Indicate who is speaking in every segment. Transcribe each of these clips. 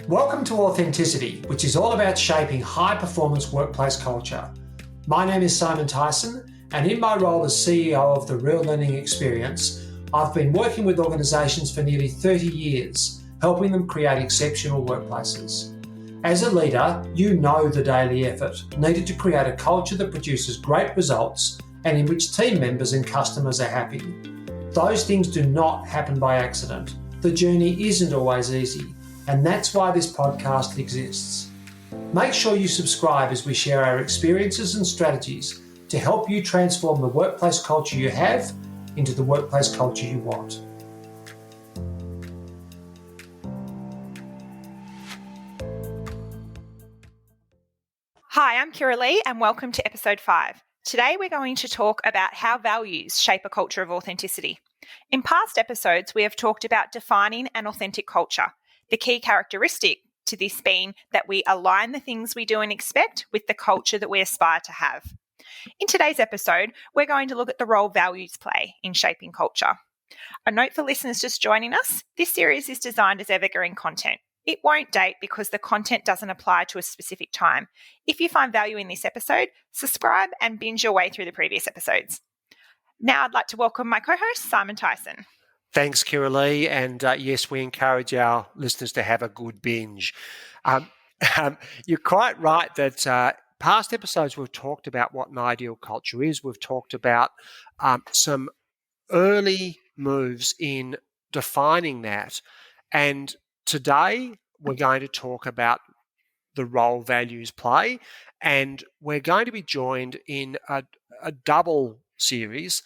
Speaker 1: Welcome to Authenticity, which is all about shaping high-performance workplace culture. My name is Simon Tyson, and in my role as CEO of the Real Learning Experience, I've been working with organisations for nearly 30 years, helping them create exceptional workplaces. As a leader, you know the daily effort needed to create a culture that produces great results and in which team members and customers are happy. Those things do not happen by accident. The journey isn't always easy, and that's why this podcast exists. Make sure you subscribe as we share our experiences and strategies to help you transform the workplace culture you have into the workplace culture you want.
Speaker 2: Hi, I'm Kira Lee and welcome to episode 5. Today we're going to talk about how values shape a culture of authenticity. In past episodes, we have talked about defining an authentic culture, the key characteristic to this being that we align the things we do and expect with the culture that we aspire to have. In today's episode, we're going to look at the role values play in shaping culture. A note for listeners just joining us, this series is designed as evergreen content. It won't date because the content doesn't apply to a specific time. If you find value in this episode, subscribe and binge your way through the previous episodes. Now I'd like to welcome my co-host, Simon Tyson.
Speaker 3: Thanks, Kira Lee. And yes, we encourage our listeners to have a good binge. You're quite right that past episodes we've talked about what an ideal culture is. We've talked about some early moves in defining that. And today we're going to talk about the role values play. And we're going to be joined in a double series,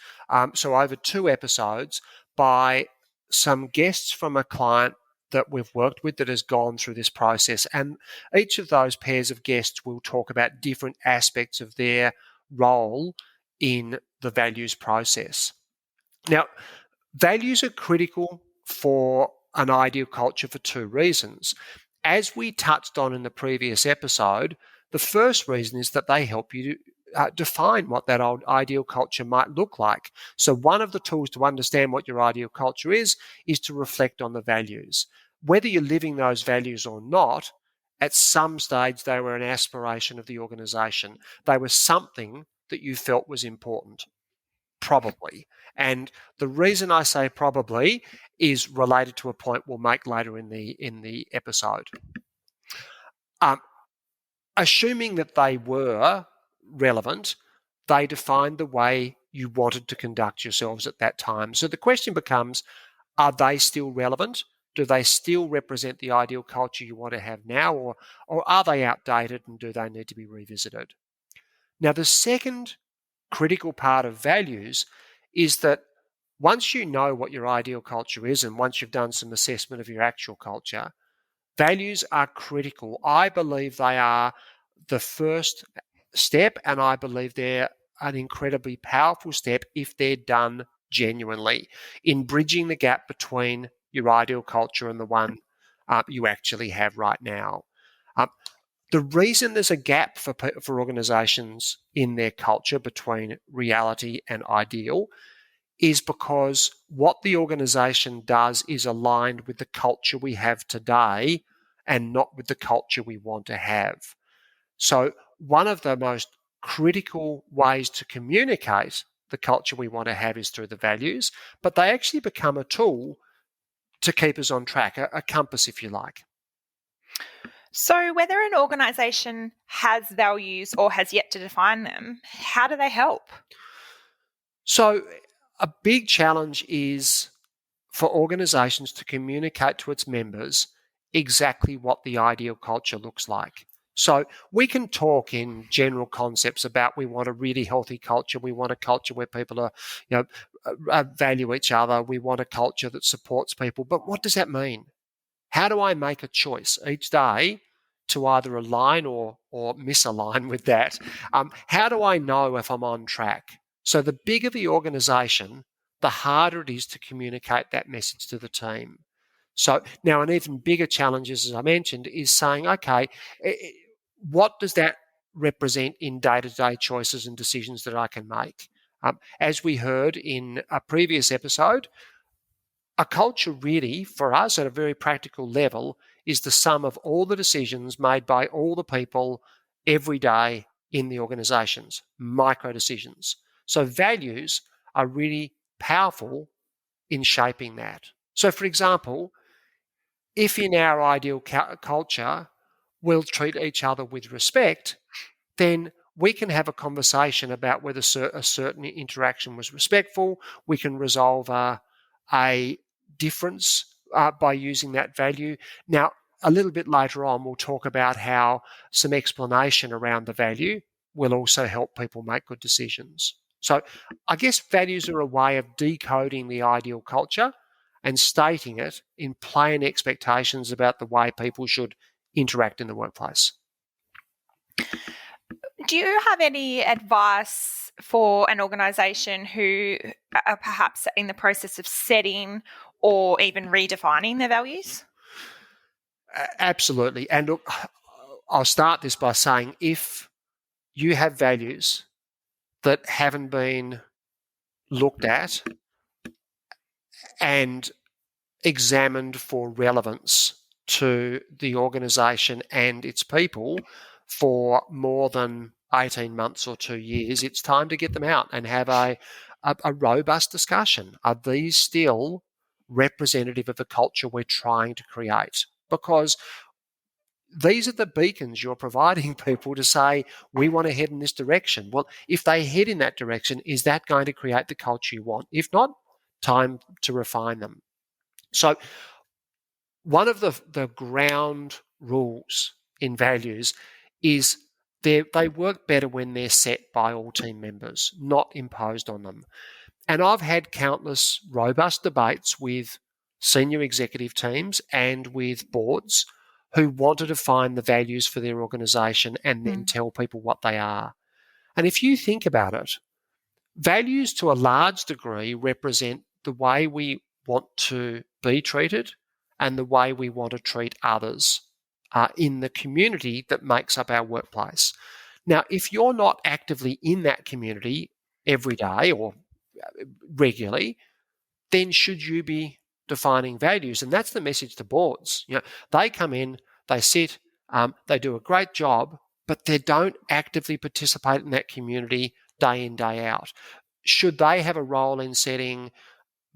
Speaker 3: so over 2 episodes, by some guests from a client that we've worked with that has gone through this process. And each of those pairs of guests will talk about different aspects of their role in the values process. Now, values are critical for an ideal culture for 2 reasons. As we touched on in the previous episode, the first reason is that they help you define what that ideal culture might look like. So one of the tools to understand what your ideal culture is to reflect on the values. Whether you're living those values or not, at some stage they were an aspiration of the organisation. They were something that you felt was important, probably. And the reason I say probably is related to a point we'll make later in the episode. Assuming that they were relevant, they defined the way you wanted to conduct yourselves at that time. So the question becomes, are they still relevant? Do they still represent the ideal culture you want to have now, or are they outdated and do they need to be revisited? Now, the second critical part of values is that once you know what your ideal culture is and once you've done some assessment of your actual culture, values are critical. I believe they are the first step, and I believe they're an incredibly powerful step if they're done genuinely in bridging the gap between your ideal culture and the one you actually have right now. The reason there's a gap for organisations in their culture between reality and ideal is because what the organisation does is aligned with the culture we have today and not with the culture we want to have. So one of the most critical ways to communicate the culture we want to have is through the values, but they actually become a tool to keep us on track, a compass, if you like.
Speaker 2: So whether an organisation has values or has yet to define them, how do they help?
Speaker 3: So a big challenge is for organisations to communicate to its members exactly what the ideal culture looks like. So we can talk in general concepts about we want a really healthy culture. We want a culture where people are, value each other. We want a culture that supports people. But what does that mean? How do I make a choice each day to either align or misalign with that? How do I know if I'm on track? So the bigger the organisation, the harder it is to communicate that message to the team. So now an even bigger challenge, as I mentioned, is saying, okay, what does that represent in day-to-day choices and decisions that I can make? As we heard in a previous episode, a culture really, for us at a very practical level, is the sum of all the decisions made by all the people every day in the organisations, micro decisions. So values are really powerful in shaping that. So, for example, if in our ideal culture we'll treat each other with respect, then we can have a conversation about whether a certain interaction was respectful. We can resolve a difference by using that value. Now, a little bit later on, we'll talk about how some explanation around the value will also help people make good decisions. So I guess values are a way of decoding the ideal culture and stating it in plain expectations about the way people should interact in the workplace.
Speaker 2: Do you have any advice for an organisation who are perhaps in the process of setting or even redefining their values?
Speaker 3: Absolutely. And look, I'll start this by saying if you have values that haven't been looked at and examined for relevance to the organisation and its people for more than 18 months or 2 years, it's time to get them out and have a robust discussion. Are these still representative of the culture we're trying to create? Because these are the beacons you're providing people to say, we want to head in this direction. Well, if they head in that direction, is that going to create the culture you want? If not, time to refine them. So one of the ground rules in values is they work better when they're set by all team members, not imposed on them. And I've had countless robust debates with senior executive teams and with boards who want to define the values for their organisation and then tell people what they are. And if you think about it, values to a large degree represent the way we want to be treated and the way we want to treat others in the community that makes up our workplace. Now, if you're not actively in that community every day or regularly, then should you be defining values? And that's the message to boards. They come in, they sit, they do a great job, but they don't actively participate in that community day in, day out. Should they have a role in setting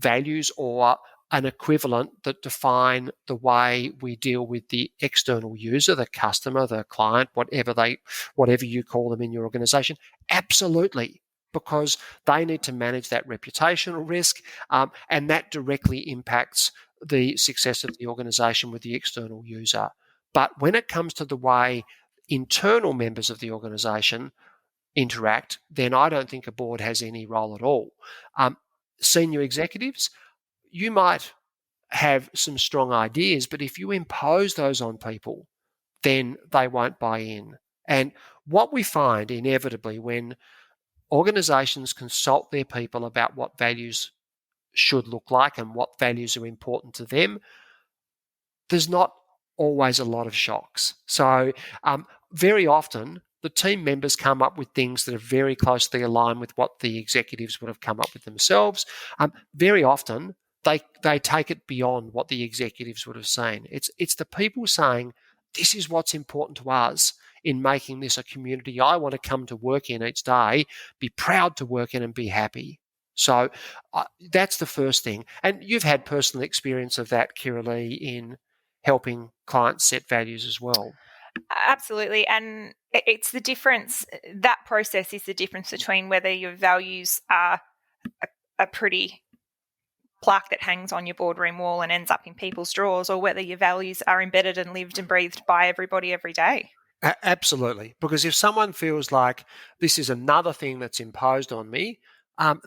Speaker 3: values or an equivalent that define the way we deal with the external user, the customer, the client, whatever you call them in your organisation? Absolutely, because they need to manage that reputational risk, and that directly impacts the success of the organisation with the external user. But when it comes to the way internal members of the organisation interact, then I don't think a board has any role at all. Senior executives, you might have some strong ideas, but if you impose those on people, then they won't buy in. And what we find inevitably when organisations consult their people about what values should look like and what values are important to them, there's not always a lot of shocks. So very often the team members come up with things that are very closely aligned with what the executives would have come up with themselves. Very often they take it beyond what the executives would have seen. It's the people saying, this is what's important to us in making this a community I want to come to work in each day, be proud to work in and be happy. So that's the first thing. And you've had personal experience of that, Kira-Lee, in helping clients set values as well.
Speaker 2: Absolutely. And it's the difference, that process is the difference between whether your values are a pretty plaque that hangs on your boardroom wall and ends up in people's drawers, or whether your values are embedded and lived and breathed by everybody every day.
Speaker 3: Absolutely. Because if someone feels like this is another thing that's imposed on me,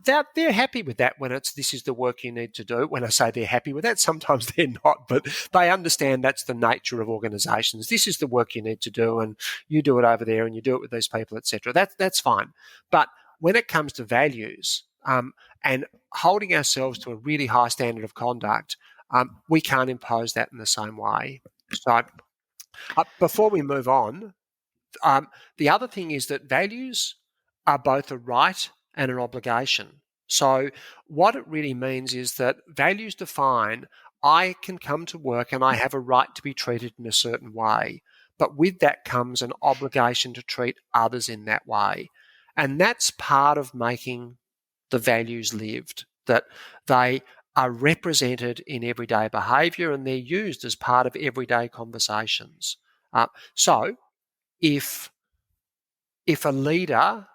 Speaker 3: they're happy with that when this is the work you need to do. When I say they're happy with that, sometimes they're not, but they understand that's the nature of organisations. This is the work you need to do, and you do it over there and you do it with these people, etc. That's fine. But when it comes to values and holding ourselves to a really high standard of conduct, we can't impose that in the same way. So before we move on, the other thing is that values are both a right and an obligation. So what it really means is that values define I can come to work and I have a right to be treated in a certain way. But with that comes an obligation to treat others in that way. And that's part of making the values lived, that they are represented in everyday behaviour and they're used as part of everyday conversations. So if a leader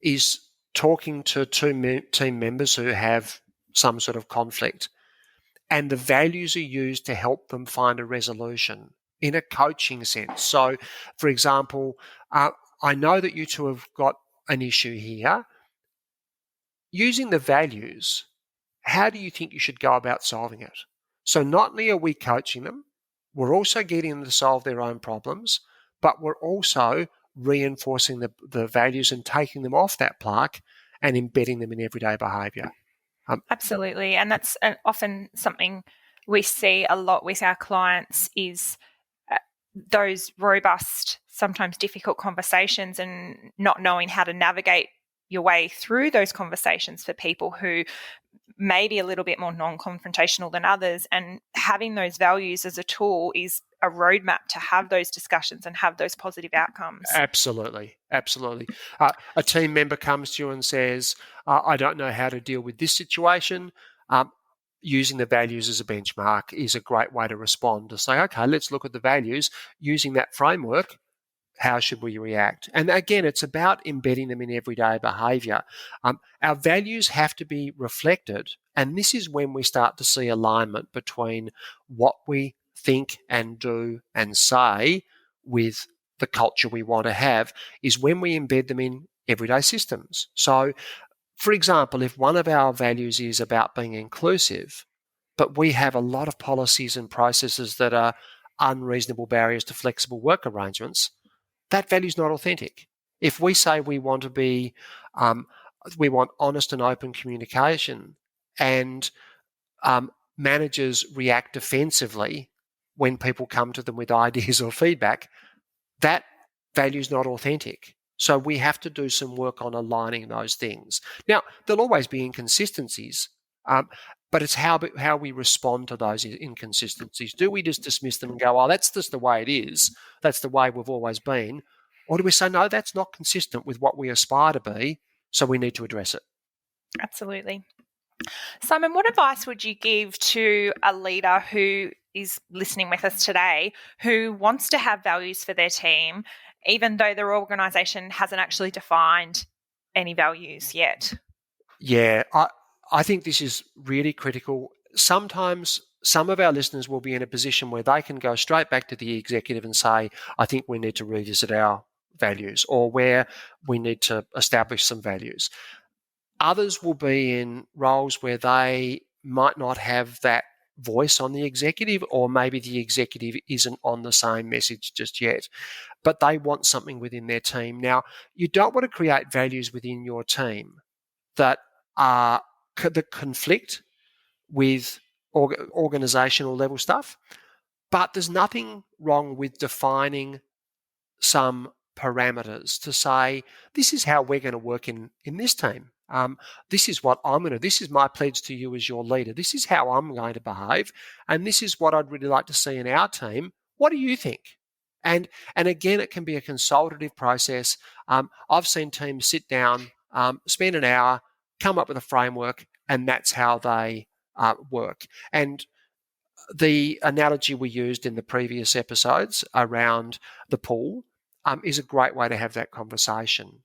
Speaker 3: is talking to two team members who have some sort of conflict, and the values are used to help them find a resolution in a coaching sense. So, for example, I know that you two have got an issue here. Using the values, how do you think you should go about solving it? So not only are we coaching them, we're also getting them to solve their own problems, but we're also reinforcing the values and taking them off that plaque and embedding them in everyday behaviour.
Speaker 2: Absolutely. And that's often something we see a lot with our clients is those robust, sometimes difficult conversations and not knowing how to navigate your way through those conversations for people who may be a little bit more non-confrontational than others, and having those values as a tool is a roadmap to have those discussions and have those positive outcomes.
Speaker 3: Absolutely. A team member comes to you and says, I don't know how to deal with this situation. Using the values as a benchmark is a great way to respond, to say, okay, let's look at the values. Using that framework, how should we react? And again, it's about embedding them in everyday behaviour. Our values have to be reflected, and this is when we start to see alignment between what we think and do and say with the culture we want to have, is when we embed them in everyday systems. So, for example, if one of our values is about being inclusive, but we have a lot of policies and processes that are unreasonable barriers to flexible work arrangements, that value is not authentic. If we say we want to be, we want honest and open communication, and managers react defensively when people come to them with ideas or feedback, that value is not authentic. So we have to do some work on aligning those things. Now, there'll always be inconsistencies, but it's how we respond to those inconsistencies. Do we just dismiss them and go, oh, that's just the way it is, that's the way we've always been? Or do we say, no, that's not consistent with what we aspire to be, so we need to address it?
Speaker 2: Absolutely. Simon, what advice would you give to a leader who is listening with us today, who wants to have values for their team, even though their organisation hasn't actually defined any values yet?
Speaker 3: Yeah, I think this is really critical. Sometimes some of our listeners will be in a position where they can go straight back to the executive and say, I think we need to revisit our values, or where we need to establish some values. Others will be in roles where they might not have that voice on the executive, or maybe the executive isn't on the same message just yet, but they want something within their team. Now, you don't want to create values within your team that conflict with organisational level stuff, but there's nothing wrong with defining some parameters to say, this is how we're going to work in this team. This is what I'm going to, this is my pledge to you as your leader. This is how I'm going to behave. And this is what I'd really like to see in our team. What do you think? And again, it can be a consultative process. I've seen teams sit down, spend an hour, come up with a framework, and that's how they work. And the analogy we used in the previous episodes around the pool is a great way to have that conversation.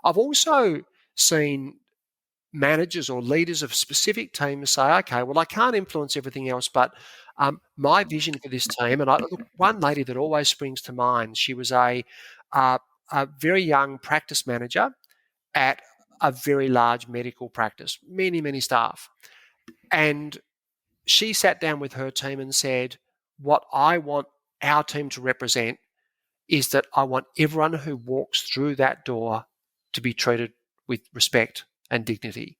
Speaker 3: I've also seen managers or leaders of specific teams say, okay, well, I can't influence everything else, but my vision for this team, and one lady that always springs to mind, she was a very young practice manager at a very large medical practice, many staff. And she sat down with her team and said, what I want our team to represent is that I want everyone who walks through that door to be treated with respect and dignity.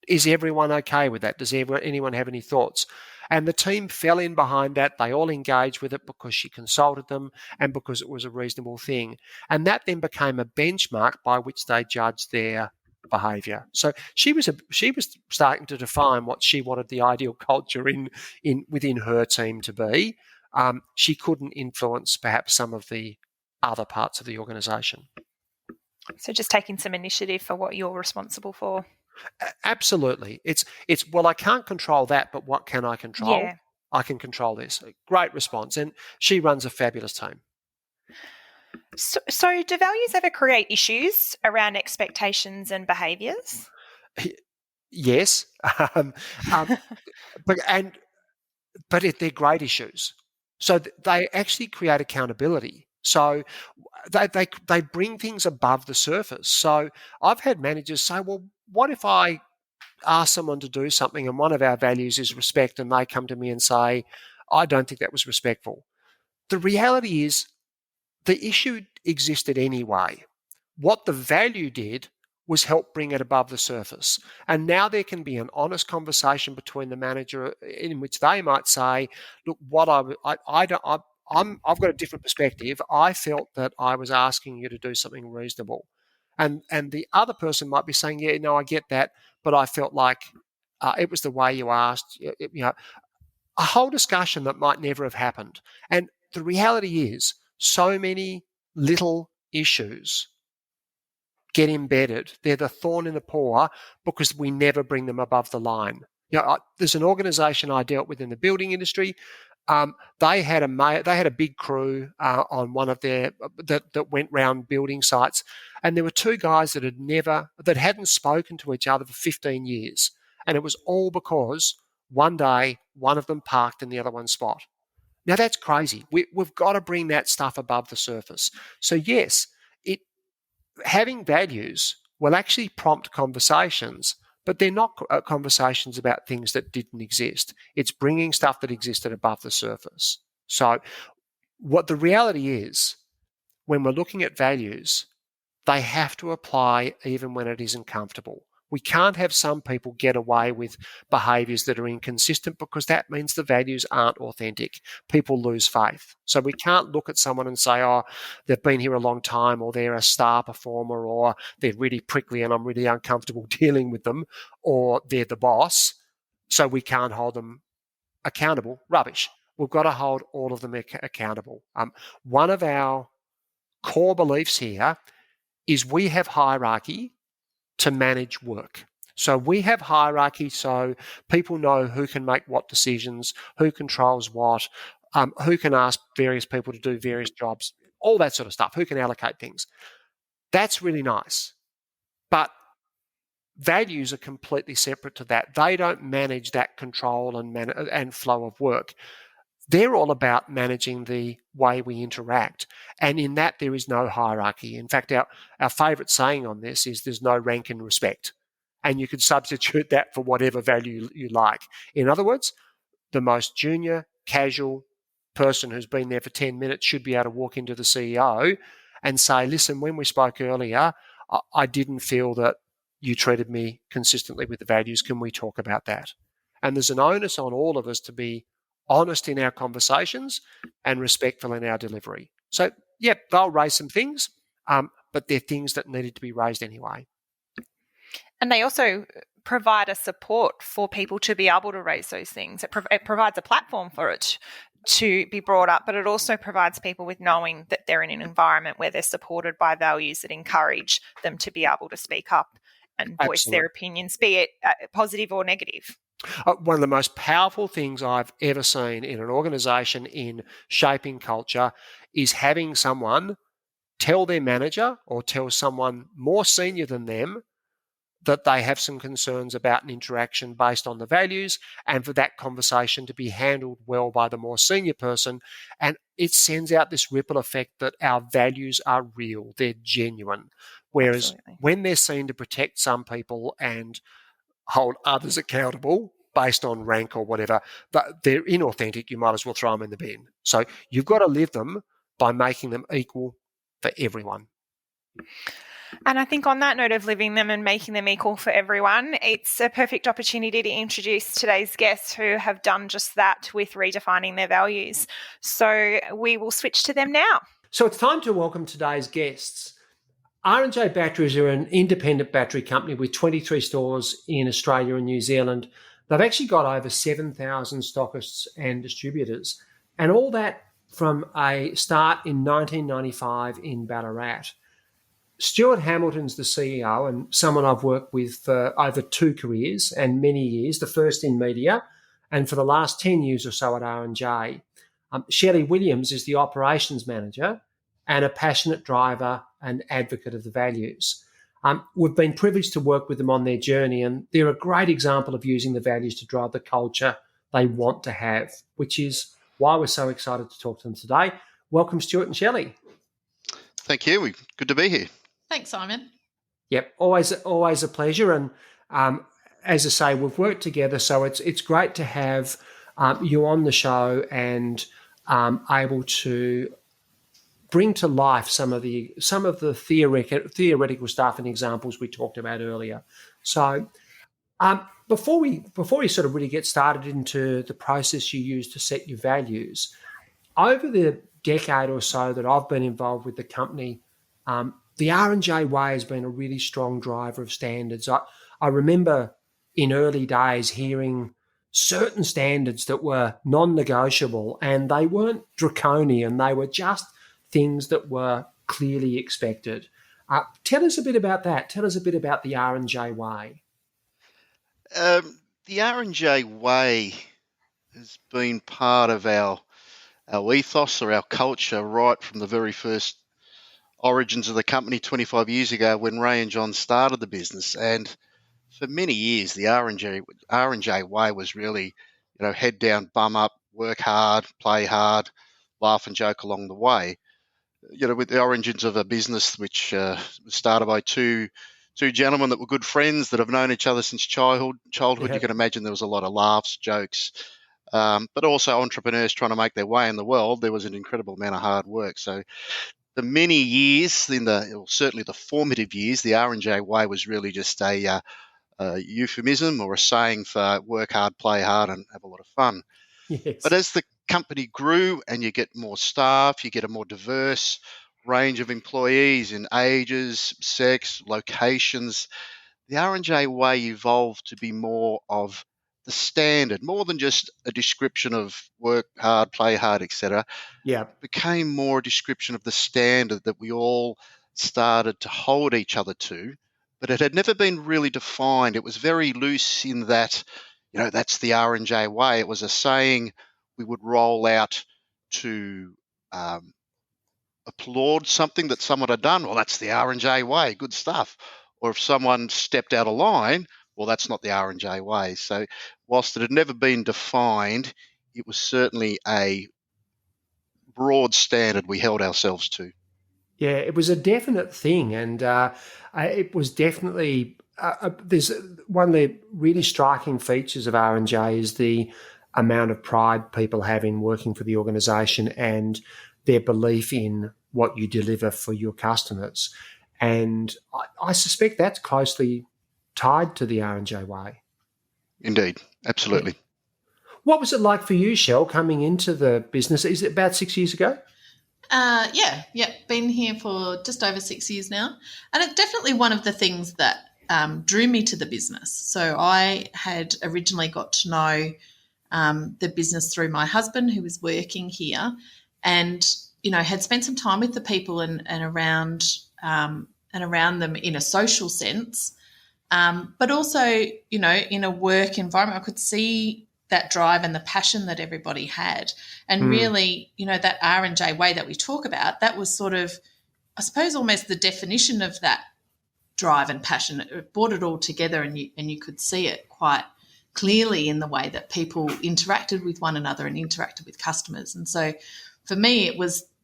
Speaker 3: Is everyone okay with that? Does anyone have any thoughts? And the team fell in behind that. They all engaged with it because she consulted them and because it was a reasonable thing. And that then became a benchmark by which they judged their behaviour. So she was starting to define what she wanted the ideal culture within her team to be. She couldn't influence perhaps some of the other parts of the organisation.
Speaker 2: So just taking some initiative for what you're responsible for.
Speaker 3: Absolutely. It's well, I can't control that, but what can I control?
Speaker 2: Yeah.
Speaker 3: I can control this. Great response. And she runs a fabulous team.
Speaker 2: So do values ever create issues around expectations and behaviours?
Speaker 3: Yes. But they're great issues. So they actually create accountability. So they bring things above the surface. So I've had managers say, well, what if I ask someone to do something and one of our values is respect, and they come to me and say, I don't think that was respectful. The reality is the issue existed anyway. What the value did was help bring it above the surface. And now there can be an honest conversation between the manager in which they might say, look, I've got a different perspective. I felt that I was asking you to do something reasonable. And the other person might be saying, yeah, no, I get that, but I felt like it was the way you asked, a whole discussion that might never have happened. And the reality is so many little issues get embedded. They're the thorn in the paw because we never bring them above the line. There's an organisation I dealt with in the building industry. They had a big crew on one of their that went round building sites, and there were two guys that hadn't spoken to each other for 15 years, and it was all because one day one of them parked in the other one's spot. Now that's crazy. We've got to bring that stuff above the surface. So yes, having values will actually prompt conversations, but they're not conversations about things that didn't exist. It's bringing stuff that existed above the surface. So what the reality is, when we're looking at values, they have to apply even when it isn't comfortable. We can't have some people get away with behaviours that are inconsistent because that means the values aren't authentic. People lose faith. So we can't look at someone and say, oh, they've been here a long time, or they're a star performer, or they're really prickly and I'm really uncomfortable dealing with them, or they're the boss, so we can't hold them accountable. Rubbish. We've got to hold all of them accountable. One of our core beliefs here is we have hierarchy to manage work. So we have hierarchy so people know who can make what decisions, who controls what, who can ask various people to do various jobs, all that sort of stuff, who can allocate things. That's really nice. But values are completely separate to that. They don't manage that control and flow of work. They're all about managing the way we interact. And in that, there is no hierarchy. In fact, our favourite saying on this is there's no rank in respect. And you could substitute that for whatever value you like. In other words, the most junior, casual person who's been there for 10 minutes should be able to walk into the CEO and say, listen, when we spoke earlier, I didn't feel that you treated me consistently with the values. Can we talk about that? And there's an onus on all of us to be honest in our conversations and respectful in our delivery. So, yeah, they'll raise some things, but they're things that needed to be raised anyway.
Speaker 2: And they also provide a support for people to be able to raise those things. It provides a platform for it to be brought up, but it also provides people with knowing that they're in an environment where they're supported by values that encourage them to be able to speak up and voice their opinions, be it positive or negative.
Speaker 3: One of the most powerful things I've ever seen in an organisation in shaping culture is having someone tell their manager or tell someone more senior than them that they have some concerns about an interaction based on the values, and for that conversation to be handled well by the more senior person. And it sends out this ripple effect that our values are real, they're genuine. Whereas when they're seen to protect some people and hold others accountable based on rank or whatever, but they're inauthentic, you might as well throw them in the bin. So you've got to live them by making them equal for everyone.
Speaker 2: And I think on that note of living them and making them equal for everyone, it's a perfect opportunity to introduce today's guests who have done just that with redefining their values. So we will switch to them now.
Speaker 1: So it's time to welcome today's guests.
Speaker 3: R&J Batteries are an independent battery company with 23 stores in Australia and New Zealand. They've actually got over 7,000 stockists and distributors, and all that from a start in 1995 in Ballarat. Stuart Hamilton's the CEO and someone I've worked with for over 2 careers and many years, the first in media and for the last 10 years or so at R&J. Shelley Williams is the operations manager and a passionate driver and advocate of the values. We've been privileged to work with them on their journey, and they're a great example of using the values to drive the culture they want to have, which is why we're so excited to talk to them today. Welcome, Stuart and Shelley.
Speaker 4: Thank you. Good to be here.
Speaker 5: Thanks, Simon.
Speaker 3: Yep, always a pleasure. And as I say, we've worked together, so it's great to have you on the show and able to bring to life some of the theoretical stuff and examples we talked about earlier. So before we sort of really get started into the process you use to set your values, over the decade or so that I've been involved with the company, the R&J way has been a really strong driver of standards. I remember in early days hearing certain standards that were non-negotiable, and they weren't draconian. They were just things that were clearly expected. Tell us a bit about that. Tell us a bit about the R&J way.
Speaker 4: The R&J way has been part of our ethos or our culture right from the very first origins of the company 25 years ago when Ray and John started the business. And for many years, the R&J way was really, head down, bum up, work hard, play hard, laugh and joke along the way. With the origins of a business which was started by two gentlemen that were good friends that have known each other since childhood. Yeah. You can imagine there was a lot of laughs, jokes, but also entrepreneurs trying to make their way in the world. There was an incredible amount of hard work. So the many years, certainly the formative years, the R&J way was really just a euphemism or a saying for work hard, play hard, and have a lot of fun.
Speaker 3: Yes.
Speaker 4: But as the company grew and you get more staff, you get a more diverse range of employees in ages, sex, locations, the R&J way evolved to be more of the standard, more than just a description of work hard, play hard, etc.
Speaker 3: Yeah.
Speaker 4: It became more a description of the standard that we all started to hold each other to, but it had never been really defined. It was very loose in that, that's the R&J way. It was a saying we would roll out to applaud something that someone had done. Well, that's the R&J way, good stuff. Or if someone stepped out of line, well, that's not the R&J way. So whilst it had never been defined, it was certainly a broad standard we held ourselves to.
Speaker 3: Yeah, it was a definite thing, and it was definitely there's one of the really striking features of R&J is the amount of pride people have in working for the organisation and their belief in what you deliver for your customers. And I suspect that's closely tied to the R&J way.
Speaker 4: Indeed, absolutely.
Speaker 3: Yeah. What was it like for you, Shell, coming into the business? Is it about 6 years ago?
Speaker 5: Yeah. Been here for just over 6 years now. And it's definitely one of the things that drew me to the business. So I had originally got to know the business through my husband who was working here and, had spent some time with the people and around them in a social sense. But also, in a work environment, I could see that drive and the passion that everybody had. And really, that R&J way that we talk about, that was sort of, I suppose, almost the definition of that drive and passion. It brought it all together and you could see it quite clearly in the way that people interacted with one another and interacted with customers. And so for me,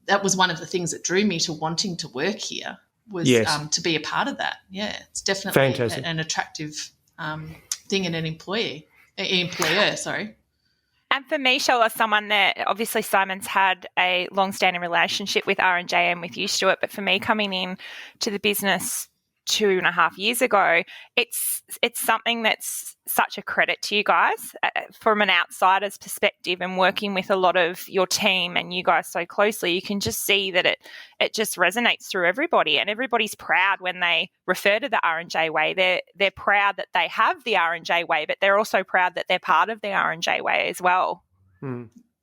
Speaker 5: that was one of the things that drew me to wanting to work here was to be a part of that. Yeah, it's definitely an attractive thing in an employer.
Speaker 2: And for me, Shell, as someone that obviously Simon's had a long-standing relationship with R&J and with you, Stuart, but for me coming in to the business 2.5 years ago, it's something that's such a credit to you guys from an outsider's perspective, and working with a lot of your team and you guys so closely, you can just see that it just resonates through everybody, and everybody's proud when they refer to the R&J way. They're proud that they have the R&J way, but they're also proud that they're part of the R&J way as well.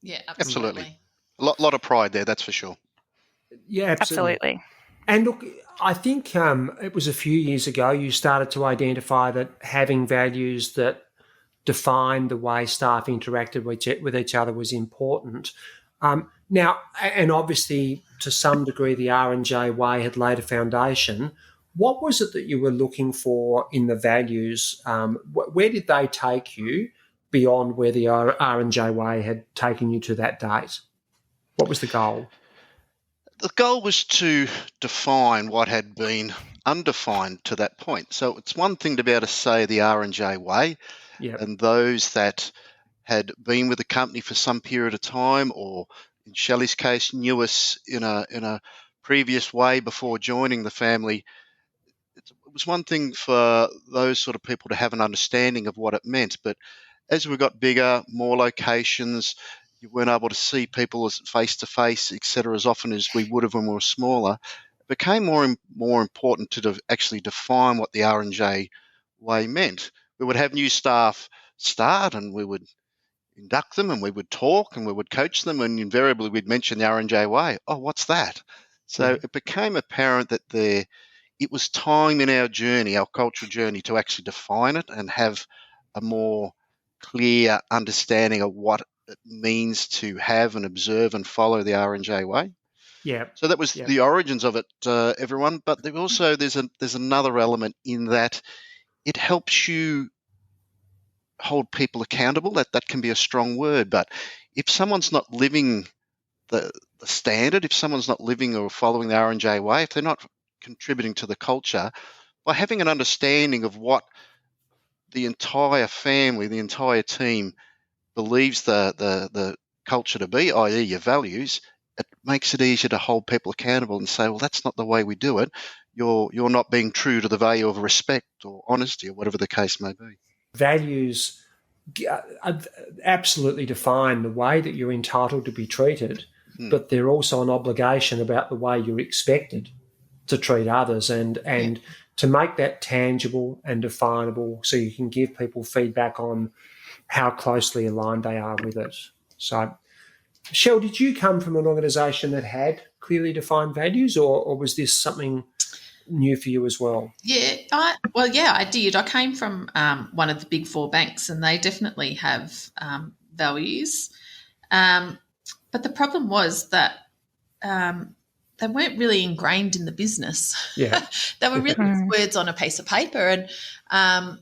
Speaker 5: Yeah, absolutely.
Speaker 4: A lot of pride there, that's for sure.
Speaker 3: Yeah, absolutely. And look, I think it was a few years ago you started to identify that having values that defined the way staff interacted with each other was important. Now, and obviously to some degree the R&J way had laid a foundation. What was it that you were looking for in the values? Where did they take you beyond where the R&J way had taken you to that date? What was the goal?
Speaker 4: The goal was to define what had been undefined to that point. So it's one thing to be able to say the R&J way, and those that had been with the company for some period of time, or in Shelley's case, knew us in a previous way before joining the family. It was one thing for those sort of people to have an understanding of what it meant, but as we got bigger, more locations, you weren't able to see people as face-to-face, etc., as often as we would have when we were smaller. It became more important to actually define what the R&J way meant. We would have new staff start, and we would induct them, and we would talk, and we would coach them, and invariably we'd mention the R&J way. Oh, what's that? So it became apparent that it was time in our journey, our cultural journey, to actually define it and have a more clear understanding of what it means to have and observe and follow the R&J way.
Speaker 3: Yeah.
Speaker 4: So that was the origins of it, everyone. But there's another element in that it helps you hold people accountable. That can be a strong word, but if someone's not living the standard, if someone's not living or following the R&J way, if they're not contributing to the culture, by having an understanding of what the entire family, the entire team believes the culture to be, i.e. your values, it makes it easier to hold people accountable and say, well, that's not the way we do it. You're not being true to the value of respect or honesty or whatever the case may be.
Speaker 3: Values absolutely define the way that you're entitled to be treated, but they're also an obligation about the way you're expected to treat others, and to make that tangible and definable so you can give people feedback on how closely aligned they are with it. So, Shell, did you come from an organisation that had clearly defined values, or was this something new for you as well?
Speaker 5: Yeah, I did. I came from one of the big four banks, and they definitely have values. But the problem was that they weren't really ingrained in the business.
Speaker 3: Yeah.
Speaker 5: They were really words on a piece of paper. And, I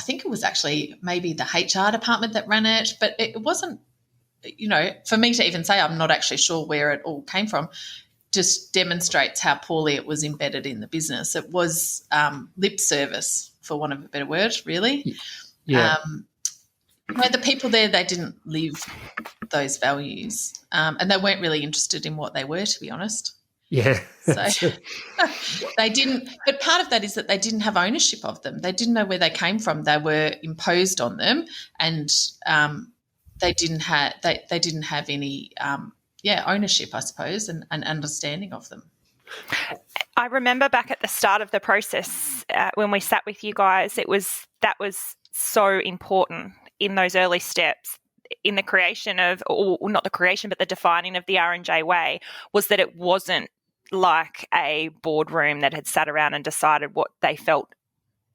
Speaker 5: think it was actually maybe the HR department that ran it, but it wasn't, for me to even say I'm not actually sure where it all came from just demonstrates how poorly it was embedded in the business. It was lip service, for want of a better word, really.
Speaker 3: Yeah.
Speaker 5: The people there, they didn't live those values, and they weren't really interested in what they were, to be honest.
Speaker 3: Yeah.
Speaker 5: So they didn't. But part of that is that they didn't have ownership of them. They didn't know where they came from. They were imposed on them, and they didn't have any ownership, I suppose, and understanding of them.
Speaker 2: I remember back at the start of the process when we sat with you guys, that was so important in those early steps in the creation of, or not the creation, but the defining of the R&J way, was that it wasn't like a boardroom that had sat around and decided what they felt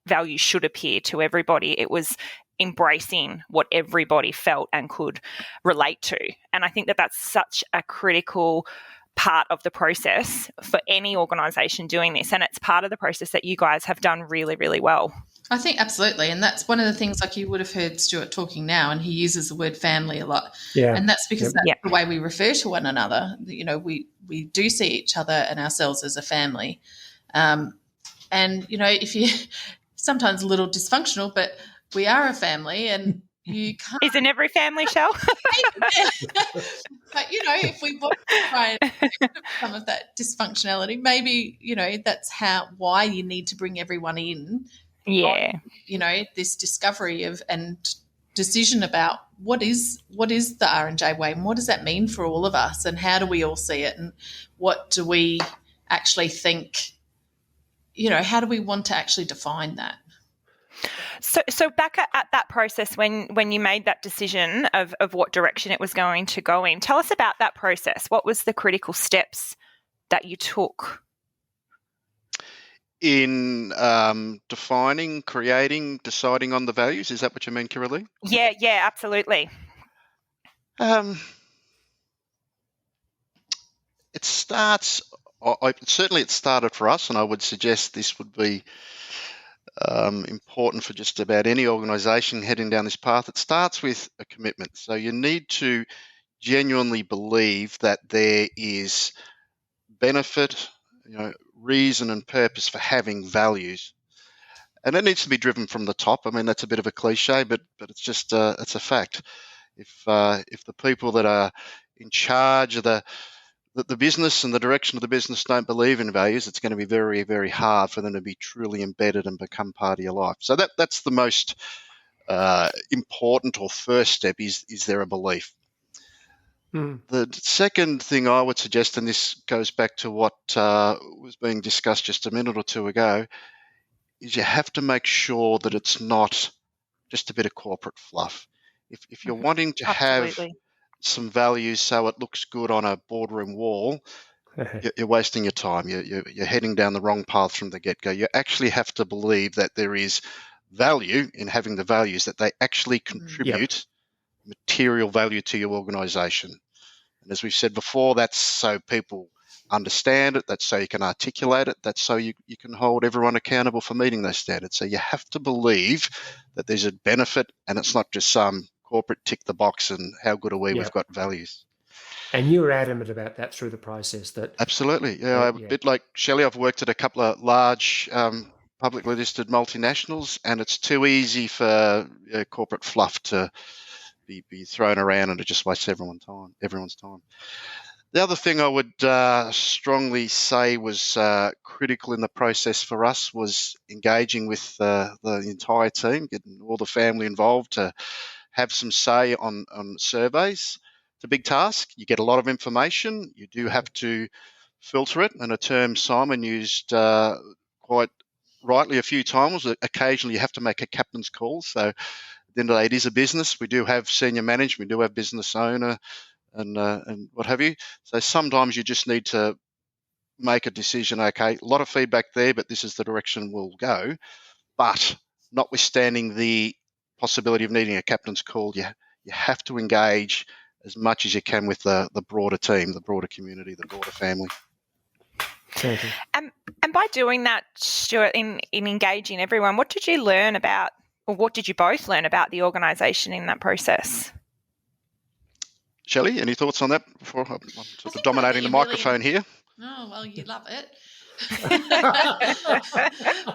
Speaker 2: values should appear to everybody. It was embracing what everybody felt and could relate to. And I think that that's such a critical part of the process for any organisation doing this. And it's part of the process that you guys have done really, really well.
Speaker 5: I think absolutely. And that's one of the things, like you would have heard Stuart talking now, and he uses the word family a lot.
Speaker 3: Yeah.
Speaker 5: And that's because that's the way we refer to one another. We do see each other and ourselves as a family. And, if you sometimes a little dysfunctional, but we are a family, and you can't.
Speaker 2: Isn't every family, Shell?
Speaker 5: But, if we want try and some of that dysfunctionality. Maybe, that's why you need to bring everyone in.
Speaker 2: Yeah.
Speaker 5: On, this discovery of and decision about what is the R&J way and what does that mean for all of us and how do we all see it and what do we actually think, how do we want to actually define that?
Speaker 2: So back at that process when you made that decision of what direction it was going to go in, tell us about that process. What was the critical steps that you took?
Speaker 4: In defining, creating, deciding on the values, is that what you mean, Kiralee?
Speaker 2: Yeah, absolutely.
Speaker 4: It started for us, and I would suggest this would be important for just about any organisation heading down this path. It starts with a commitment. So you need to genuinely believe that there is benefit, reason and purpose for having values. And it needs to be driven from the top. I mean, that's a bit of a cliche, but it's just it's a fact. If the people that are in charge of the business and the direction of the business don't believe in values, it's going to be very, very hard for them to be truly embedded and become part of your life. So that's the most important or first step is there a belief? The second thing I would suggest, and this goes back to what was being discussed just a minute or two ago, is you have to make sure that it's not just a bit of corporate fluff. If you're wanting to have some values so it looks good on a boardroom wall, you're wasting your time. You're heading down the wrong path from the get-go. You actually have to believe that there is value in having the values, that they actually contribute material value to your organisation. And as we've said before, that's so people understand it, that's so you can articulate it, that's so you can hold everyone accountable for meeting those standards. So you have to believe that there's a benefit and it's not just some corporate tick the box and how good are we, we've got values.
Speaker 3: And you were adamant about that through the process.
Speaker 4: Absolutely. Yeah, a bit like Shelley, I've worked at a couple of large publicly listed multinationals, and it's too easy for corporate fluff to be thrown around and it just wastes everyone's time. The other thing I would strongly say was critical in the process for us was engaging with the entire team, getting all the family involved to have some say on surveys. It's a big task. You get a lot of information. You do have to filter it, and a term Simon used quite rightly a few times. Occasionally you have to make a captain's call. So at the end of the day, it is a business. We do have senior management, we do have business owner and what have you. So sometimes you just need to make a decision. Okay, a lot of feedback there, but this is the direction we'll go. But notwithstanding the possibility of needing a captain's call, you have to engage as much as you can with the broader team, the broader community, the broader family.
Speaker 2: And by doing that, Stuart, in engaging everyone, what did you learn about, or what did you both learn about the organisation in that process?
Speaker 4: Shelley, any thoughts on that before I'm sort of dominating the microphone here?
Speaker 5: Oh, well, you love it.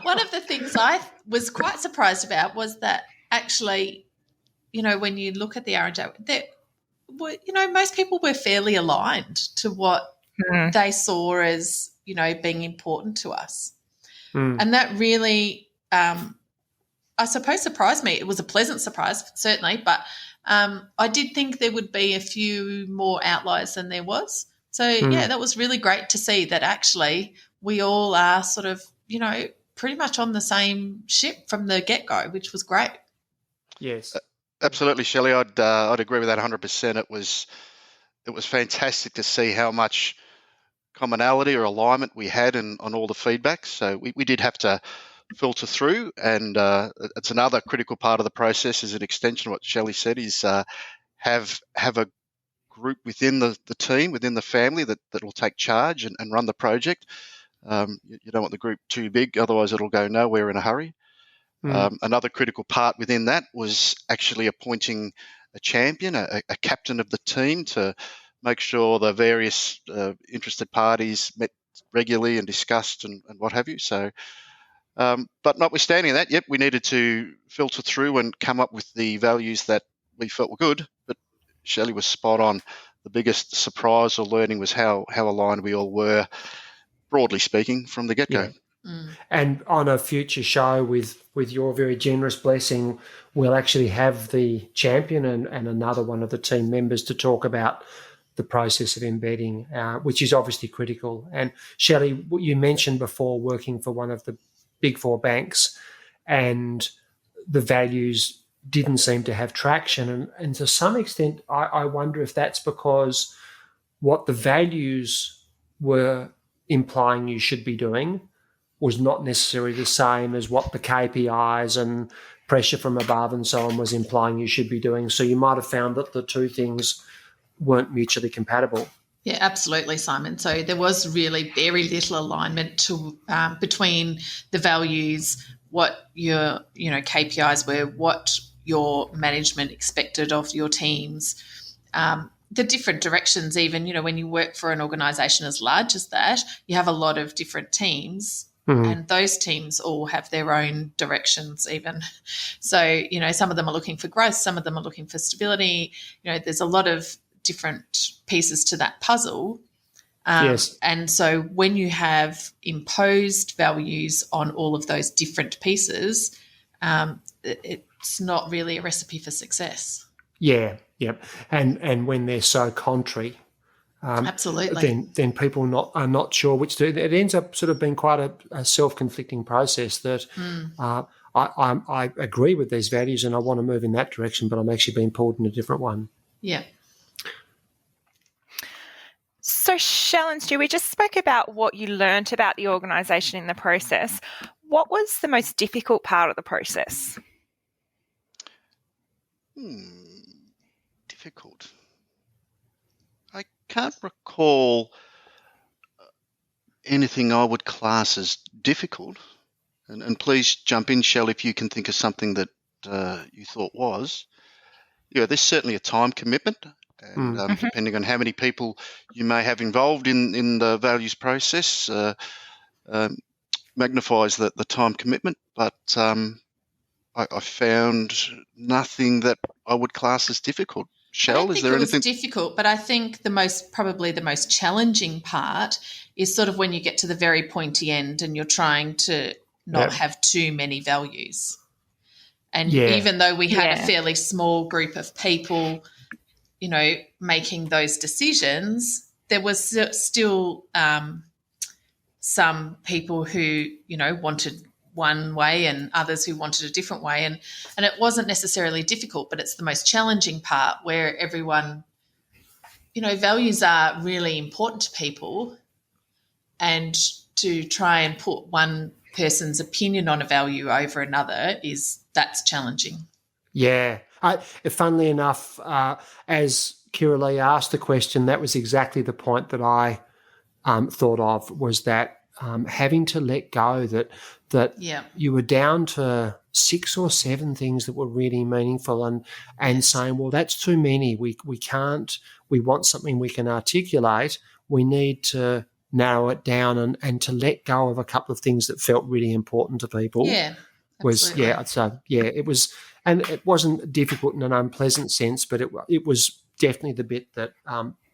Speaker 5: One of the things I was quite surprised about was that actually, when you look at the R&J, most people were fairly aligned to what they saw as, being important to us. And that really, I suppose, surprised me. It was a pleasant surprise, certainly, but I did think there would be a few more outliers than there was. So, yeah, that was really great to see that actually we all are sort of, pretty much on the same ship from the get-go, which was great.
Speaker 3: Yes.
Speaker 4: Absolutely, Shelley. I'd agree with that 100%. It was fantastic to see how much commonality or alignment we had on all the feedback. So we did have to filter through, and it's another critical part of the process, is an extension of what Shelley said, is have a group within the team, within the family that will take charge and run the project. You don't want the group too big, otherwise it'll go nowhere in a hurry. Another critical part within that was actually appointing a champion, a captain of the team, to make sure the various interested parties met regularly and discussed and what have you. So, but notwithstanding that, we needed to filter through and come up with the values that we felt were good. But Shelley was spot on. The biggest surprise or learning was how aligned we all were, broadly speaking, from the get-go.
Speaker 3: Yeah. And on a future show, with your very generous blessing, we'll actually have the champion and another one of the team members to talk about the process of embedding, which is obviously critical. And Shelley, you mentioned before working for one of the big four banks, and the values didn't seem to have traction. And to some extent, I wonder if that's because what the values were implying you should be doing was not necessarily the same as what the KPIs and pressure from above and so on was implying you should be doing. So you might have found that the two things weren't mutually compatible.
Speaker 5: Yeah, absolutely, Simon. So there was really very little alignment between the values, what your KPIs were, what your management expected of your teams, the different directions. Even when you work for an organisation as large as that, you have a lot of different teams. And those teams all have their own directions even. So, some of them are looking for growth, some of them are looking for stability. There's a lot of different pieces to that puzzle.
Speaker 3: Yes.
Speaker 5: And so when you have imposed values on all of those different pieces, it's not really a recipe for success.
Speaker 3: Yeah, yep. And when they're so contrary,
Speaker 5: absolutely,
Speaker 3: then people are not sure which to do. It ends up sort of being quite a self-conflicting process that I agree with these values and I want to move in that direction, but I'm actually being pulled in a different one.
Speaker 5: Yeah.
Speaker 2: So, Shelley and Stu, we just spoke about what you learnt about the organisation in the process. What was the most difficult part of the process?
Speaker 4: Difficult. I can't recall anything I would class as difficult. And please jump in, Shell, if you can think of something that you thought was. Yeah, there's certainly a time commitment. And depending on how many people you may have involved in the values process, magnifies the time commitment. But I found nothing that I would class as difficult. Shell, is there anything?
Speaker 5: It was difficult, but I think probably the most challenging part is sort of when you get to the very pointy end and you're trying to not have too many values. And even though we had a fairly small group of people, making those decisions, there was still some people who, wanted one way and others who wanted a different way. And it wasn't necessarily difficult, but it's the most challenging part where everyone, values are really important to people, and to try and put one person's opinion on a value over another that's challenging.
Speaker 3: Yeah. Funnily enough, as Kira Lee asked the question, that was exactly the point that I thought of, was that having to let go, that you were down to 6 or 7 things that were really meaningful, and saying, well, that's too many. We can't. We want something we can articulate. We need to narrow it down and to let go of a couple of things that felt really important to people.
Speaker 5: Yeah, absolutely.
Speaker 3: It was. And it wasn't difficult in an unpleasant sense, but it was definitely the bit that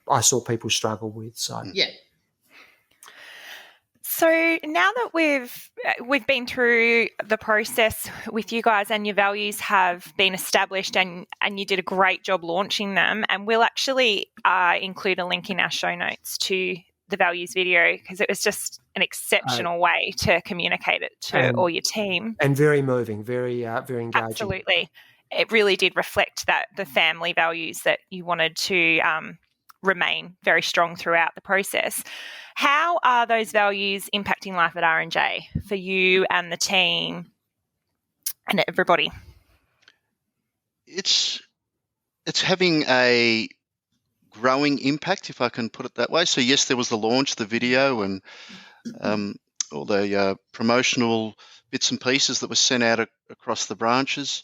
Speaker 3: I saw people struggle with. So
Speaker 5: yeah.
Speaker 2: So now that we've been through the process with you guys and your values have been established and you did a great job launching them, and we'll actually include a link in our show notes to the values video because it was just an exceptional way to communicate it to all your team.
Speaker 3: And very moving, very engaging.
Speaker 2: Absolutely. It really did reflect the family values that you wanted to remain very strong throughout the process. How are those values impacting life at R&J for you and the team and everybody?
Speaker 4: It's having a growing impact, if I can put it that way. So yes, there was the launch, the video, and all the promotional bits and pieces that were sent out across the branches,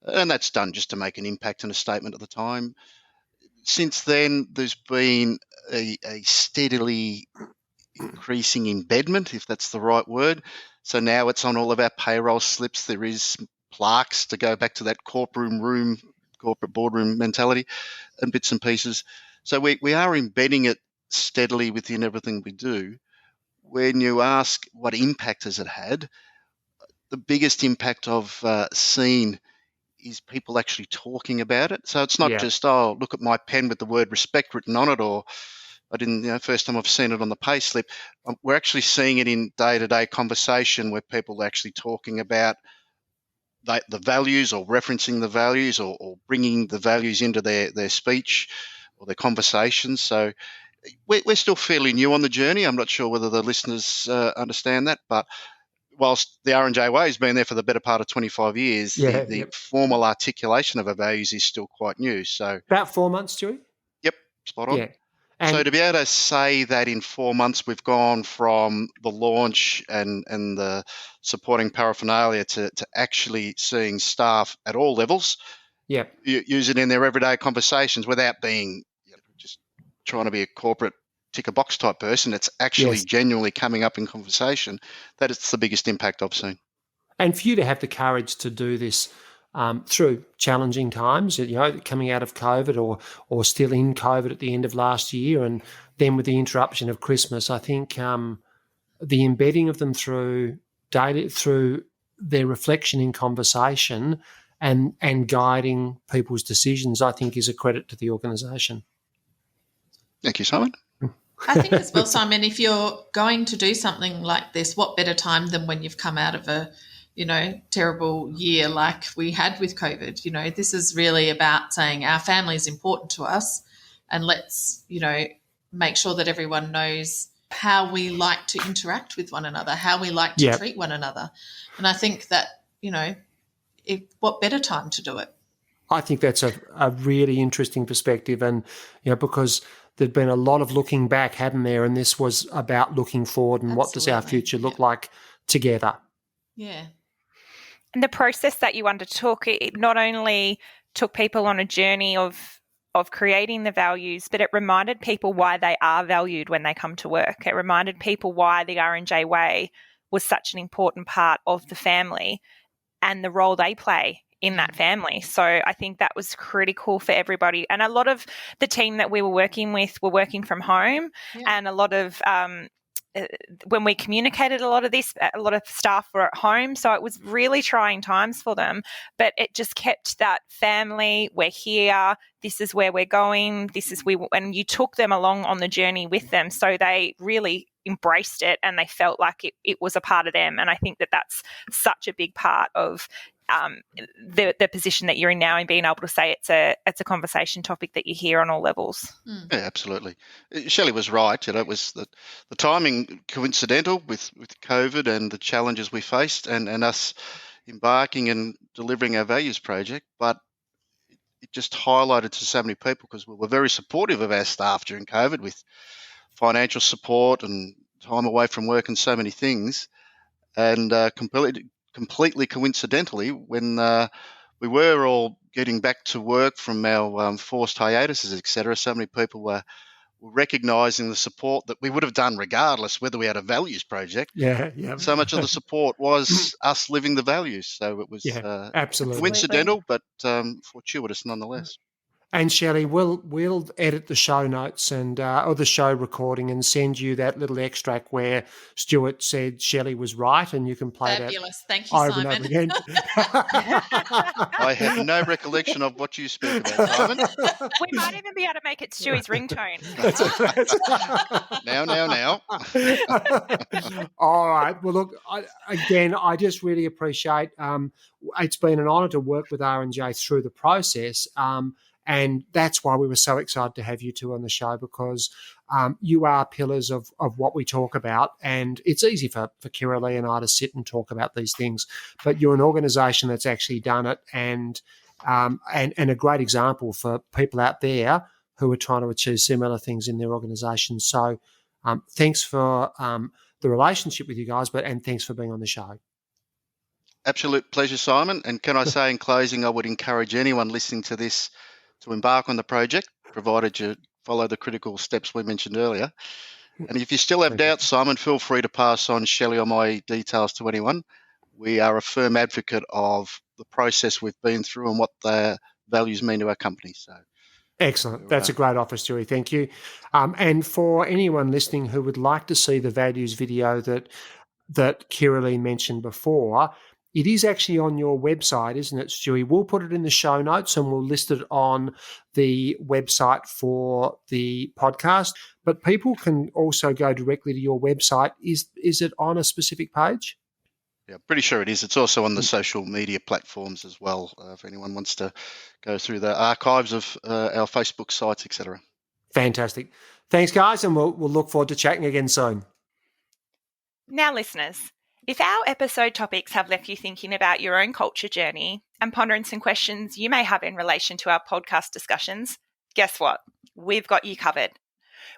Speaker 4: and that's done just to make an impact and a statement at the time. Since then, there's been a steadily increasing embedment, if that's the right word. So now it's on all of our payroll slips. There is plaques to go back to that corporate room corporate boardroom mentality and bits and pieces. So we are embedding it steadily within everything we do. When you ask what impact has it had, the biggest impact I've seen is people actually talking about it. So it's not just, oh, look at my pen with the word respect written on it, or I didn't, first time I've seen it on the pay slip. We're actually seeing it in day-to-day conversation where people are actually talking about the values or referencing the values or bringing the values into their speech or their conversations. So we're still fairly new on the journey. I'm not sure whether the listeners understand that, but whilst the R&J way has been there for the better part of 25 years, the formal articulation of our values is still quite new. So
Speaker 1: about 4 months, Stuart?
Speaker 4: Yep, spot on.
Speaker 1: Yeah. And
Speaker 4: so to be able to say that in 4 months we've gone from the launch and the supporting paraphernalia to actually seeing staff at all levels use it in their everyday conversations without being just trying to be a corporate tick a box type person, it's actually genuinely coming up in conversation, that it's the biggest impact I've seen.
Speaker 1: And for you to have the courage to do this through challenging times, coming out of COVID or still in COVID at the end of last year, and then with the interruption of Christmas, I think the embedding of them through their reflection in conversation and guiding people's decisions, I think is a credit to the organisation.
Speaker 4: Thank you, Simon.
Speaker 5: I think as well, Simon, if you're going to do something like this, what better time than when you've come out of a, terrible year like we had with COVID? This is really about saying our family is important to us, and let's, make sure that everyone knows how we like to interact with one another, how we like to treat one another. And I think that, what better time to do it?
Speaker 1: I think that's a really interesting perspective, and because there'd been a lot of looking back, hadn't there? And this was about looking forward and what does our future look like together.
Speaker 5: Yeah.
Speaker 2: And the process that you undertook, it not only took people on a journey of creating the values, but it reminded people why they are valued when they come to work. It reminded people why the R&J way was such an important part of the family and the role they play in that family. So I think that was critical for everybody. And a lot of the team that we were working with were working from home, and a lot of when we communicated a lot of staff were at home. So it was really trying times for them, but it just kept that family, we're here, this is where we're going, and you took them along on the journey with them. So they really embraced it and they felt like it was a part of them. And I think that that's such a big part of the position that you're in now, and being able to say it's a conversation topic that you hear on all levels.
Speaker 4: Yeah, absolutely. Shelley was right. It was the timing coincidental with COVID and the challenges we faced and us embarking and delivering our values project, but it just highlighted to so many people because we were very supportive of our staff during COVID with financial support and time away from work and so many things, and completely coincidentally, when we were all getting back to work from our forced hiatuses, etc., so many people were recognising the support that we would have done regardless whether we had a values project. So much of the support was us living the values. So it was
Speaker 1: absolutely
Speaker 4: coincidental, but fortuitous nonetheless.
Speaker 1: And Shelley, we'll edit the show notes and or the show recording and send you that little extract where Stuart said Shelley was right, and you can play
Speaker 5: Fabulous.
Speaker 1: that
Speaker 5: Thank you,
Speaker 1: over
Speaker 5: Simon.
Speaker 1: and over again.
Speaker 4: I have no recollection of what you speak about, Simon.
Speaker 2: We might even be able to make it Stewie's ringtone.
Speaker 4: Now.
Speaker 1: All right. Well, look, I just really appreciate. It's been an honour to work with R&J through the process. And that's why we were so excited to have you two on the show, because you are pillars of what we talk about. And it's easy for Kira-Lee and I to sit and talk about these things, but you're an organisation that's actually done it, and a great example for people out there who are trying to achieve similar things in their organisation. So thanks for the relationship with you guys, and thanks for being on the show.
Speaker 4: Absolute pleasure, Simon. And can I say in closing, I would encourage anyone listening to this to embark on the project, provided you follow the critical steps we mentioned earlier. And if you still have doubts, Simon, feel free to pass on Shelley or my details to anyone. We are a firm advocate of the process we've been through and what the values mean to our company. So
Speaker 3: excellent. That's a great offer, Stuart. Thank you. And for anyone listening who would like to see the values video that Kiralee mentioned before, it is actually on your website, isn't it, Stewie? We'll put it in the show notes and we'll list it on the website for the podcast. But people can also go directly to your website. Is it on a specific page?
Speaker 4: Yeah, pretty sure it is. It's also on the social media platforms as well, if anyone wants to go through the archives of our Facebook sites, etc.
Speaker 3: Fantastic. Thanks, guys, and we'll look forward to chatting again soon.
Speaker 2: Now, listeners, if our episode topics have left you thinking about your own culture journey and pondering some questions you may have in relation to our podcast discussions, guess what? We've got you covered.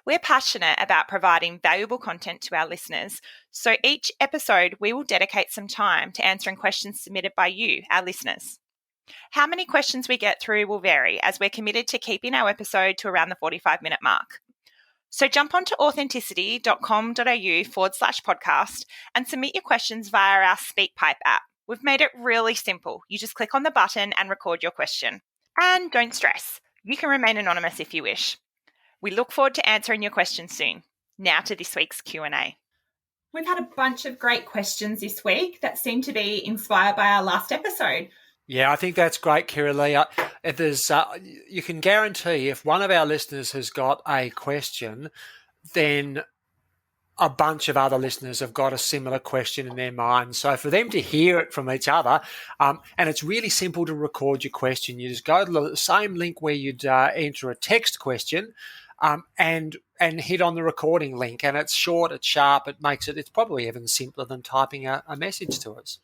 Speaker 2: We're passionate about providing valuable content to our listeners, so each episode we will dedicate some time to answering questions submitted by you, our listeners. How many questions we get through will vary, as we're committed to keeping our episode to around the 45-minute mark. So jump onto authenticity.com.au/podcast and submit your questions via our SpeakPipe app. We've made it really simple. You just click on the button and record your question. And don't stress, you can remain anonymous if you wish. We look forward to answering your questions soon. Now to this week's Q&A. We've had a bunch of great questions this week that seem to be inspired by our last episode.
Speaker 3: Yeah, I think that's great, Kiralee. You can guarantee if one of our listeners has got a question, then a bunch of other listeners have got a similar question in their mind. So for them to hear it from each other, and it's really simple to record your question. You just go to the same link where you'd enter a text question, and hit on the recording link. And it's short, it's sharp, it's probably even simpler than typing a message to us.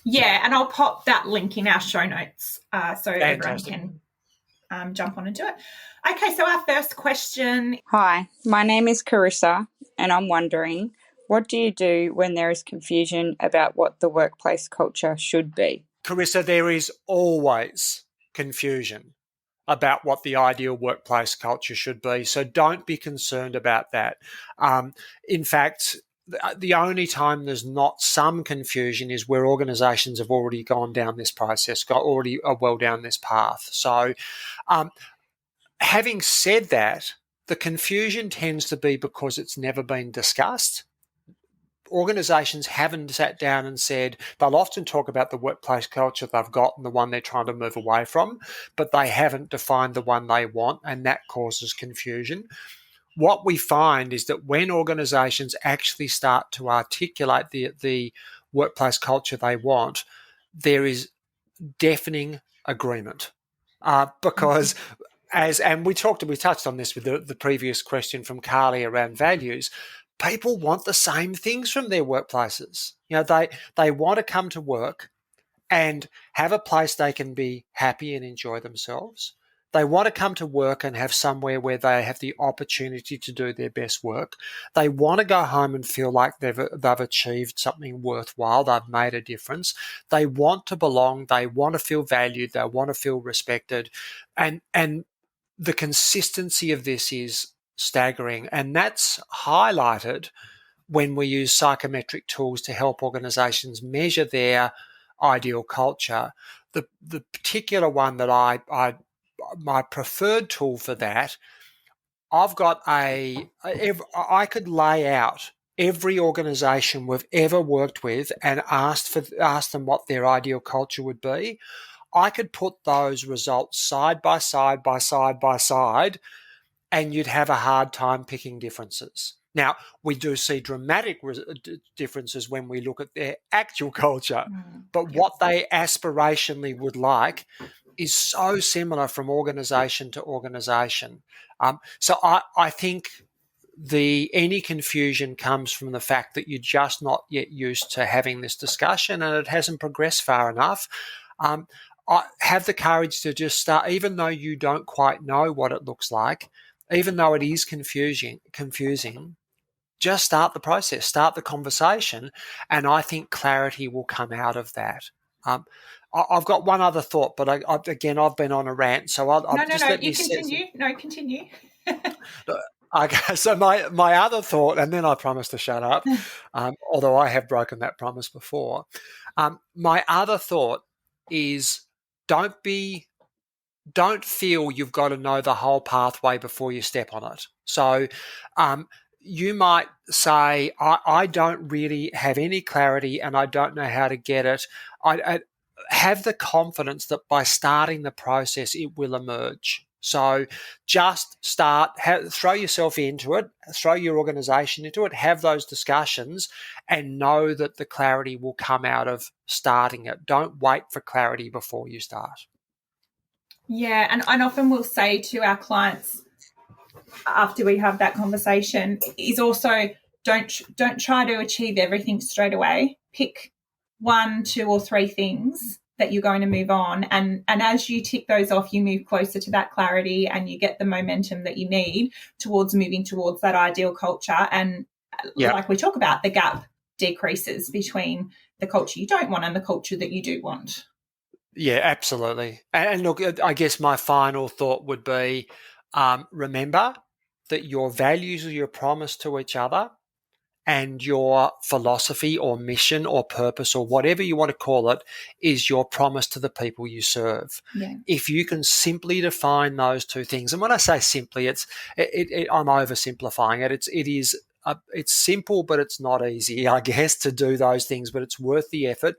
Speaker 2: Yeah, and I'll pop that link in our show notes so
Speaker 3: Fantastic.
Speaker 2: everyone can jump on and do it. Okay, so our first question.
Speaker 6: Hi, my name is Carissa, and I'm wondering, what do you do when there is confusion about what the workplace culture should be?
Speaker 3: Carissa, there is always confusion about what the ideal workplace culture should be. So don't be concerned about that. In fact, the only time there's not some confusion is where organisations have already gone down this process, already well down this path. So having said that, the confusion tends to be because it's never been discussed. Organisations haven't sat down and said, they'll often talk about the workplace culture they've got and the one they're trying to move away from, but they haven't defined the one they want, and that causes confusion. What we find is that when organisations actually start to articulate the workplace culture they want, there is deafening agreement because and we touched on this with the previous question from Carly around values. People want the same things from their workplaces. They want to come to work and have a place they can be happy and enjoy themselves. They want to come to work and have somewhere where they have the opportunity to do their best work. They want to go home and feel like they've achieved something worthwhile. They've made a difference. They want to belong. They want to feel valued. They want to feel respected. And the consistency of this is staggering. And that's highlighted when we use psychometric tools to help organisations measure their ideal culture. The particular one that my preferred tool for that, I've got I could lay out every organisation we've ever worked with and ask them what their ideal culture would be. I could put those results side by side by side by side, and you'd have a hard time picking differences. Now, we do see dramatic differences when we look at their actual culture, but what they aspirationally would like is so similar from organisation to organisation. So I think any confusion comes from the fact that you're just not yet used to having this discussion and it hasn't progressed far enough. I have the courage to just start, even though you don't quite know what it looks like, even though it is confusing, just start the process, start the conversation, and I think clarity will come out of that. I've got one other thought, but I've been on a rant, so
Speaker 2: continue.
Speaker 3: Okay, so my other thought, and then I promise to shut up, although I have broken that promise before. My other thought is don't be don't feel you've got to know the whole pathway before you step on it. So you might say, I don't really have any clarity and I don't know how to get it. I have the confidence that by starting the process, it will emerge. So just throw yourself into it, throw your organisation into it, have those discussions and know that the clarity will come out of starting it. Don't wait for clarity before you start.
Speaker 2: Yeah, and often we'll say to our clients after we have that conversation is also don't try to achieve everything straight away. Pick 1, 2 or 3 things that you're going to move on, and as you tick those off, you move closer to that clarity and you get the momentum that you need towards moving towards that ideal culture. And like we talk about, the gap decreases between the culture you don't want and the culture that you do want.
Speaker 3: Yeah, absolutely. And look, I guess my final thought would be, remember that your values are your promise to each other, and your philosophy or mission or purpose or whatever you want to call it is your promise to the people you serve.
Speaker 2: Yeah.
Speaker 3: If you can simply define those 2 things, and when I say simply, I'm oversimplifying it. It's simple, but it's not easy, I guess, to do those things, but it's worth the effort.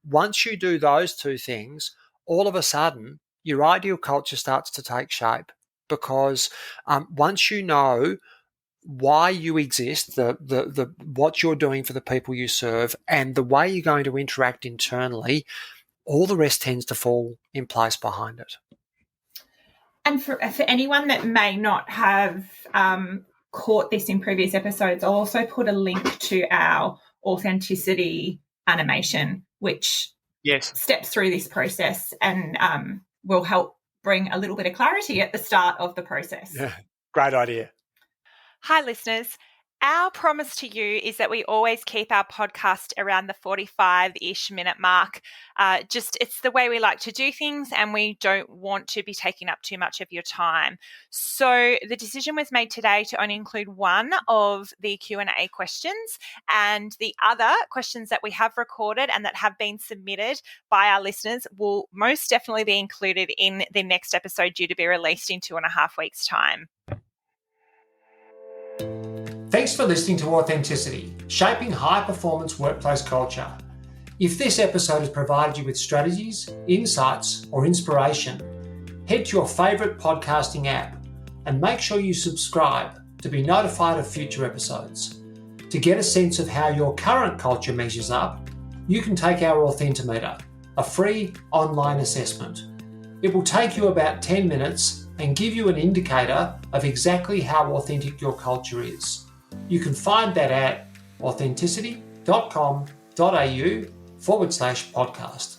Speaker 3: Once you do those 2 things, all of a sudden, your ideal culture starts to take shape, because once you know why you exist, the what you're doing for the people you serve, and the way you're going to interact internally, all the rest tends to fall in place behind it.
Speaker 2: And for anyone that may not have caught this in previous episodes, I'll also put a link to our authenticity animation, which steps through this process and will help bring a little bit of clarity at the start of the process.
Speaker 3: Yeah, great idea.
Speaker 2: Hi, listeners. Our promise to you is that we always keep our podcast around the 45-ish minute mark. It's the way we like to do things, and we don't want to be taking up too much of your time. So the decision was made today to only include one of the Q&A questions, and the other questions that we have recorded and that have been submitted by our listeners will most definitely be included in the next episode due to be released in 2.5 weeks' time.
Speaker 1: Thanks for listening to Authenticity, Shaping High-Performance Workplace Culture. If this episode has provided you with strategies, insights, or inspiration, head to your favourite podcasting app and make sure you subscribe to be notified of future episodes. To get a sense of how your current culture measures up, you can take our Authentimeter, a free online assessment. It will take you about 10 minutes and give you an indicator of exactly how authentic your culture is. You can find that at authenticity.com.au/podcast.